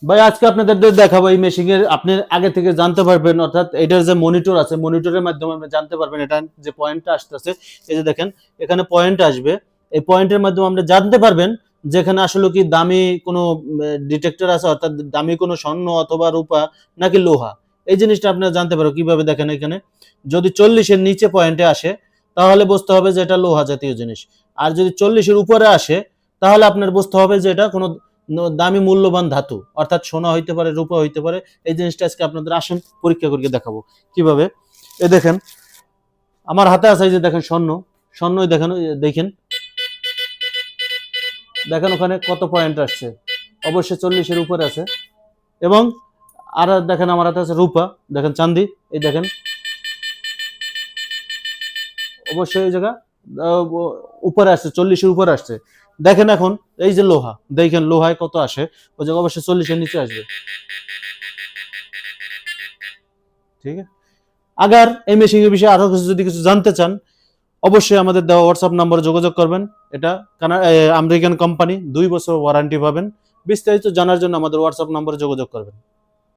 ভাই আজকে আপনাদের দেখাবো এই মেশিনের আপনি আগে থেকে জানতে পারবেন, অর্থাৎ এটার যে মনিটর আছে মনিটরের মাধ্যমে আপনি জানতে পারবেন এটা যে পয়েন্টটা আসতেছে। এই যে দেখেন এখানে পয়েন্ট আসবে, এই পয়েন্টের মাধ্যমে আপনি জানতে পারবেন যেখানে আসলে কি দামি কোনো ডিটেক্টর আছে, অর্থাৎ দামি কোনো স্বর্ণ অথবা রূপা নাকি লোহা। এই জিনিসটা আপনারা জানতে পারো কিভাবে, দেখেন এখানে যদি 40-এর নিচে পয়েন্টে আসে তাহলে বুঝতে হবে যে এটা লোহা জাতীয় জিনিস, আর যদি 40-এর উপরে আসে তাহলে আপনার বুঝতে হবে যে এটা কোনো দামি মূল্যবান ধাতু, অর্থাৎ সোনা হইতে পারে, রূপা হইতে পারে। এই জিনিসটা আজকে আপনাদের আসেন পরীক্ষা করে দেখাবো কিভাবে। এ দেখেন আমার হাতে আছে, এই যে দেখেন স্বর্ণ, স্বর্ণই দেখেন, দেখেন দেখেন ওখানে কত পয়েন্ট আসছে, অবশ্যই 40-এর উপরে আছে। এবং আর দেখেন আমার হাতে আছে রূপা, দেখেন চাঁদি, এই দেখেন অবশ্যই এই জায়গা উপরে আসছে, 40-এর উপরে আসছে। দেখেন এখন এই যে লোহা, দেখেন লোহায় কত আসে, ওই জায়গা অবশ্যই 40-এর নিচে আসবে। ঠিক আছে, আগার এই মেশিনের বিষয়ে আরো কিছু যদি কিছু জানতে চান অবশ্যই আমাদের দেওয়া হোয়াটসঅ্যাপ নাম্বারে যোগাযোগ করবেন। এটা আমেরিকান কোম্পানি, 2 বছর ওয়ারেন্টি পাবেন। বিস্তারিত জানার জন্য আমাদের হোয়াটসঅ্যাপ নাম্বারে যোগাযোগ করবেন।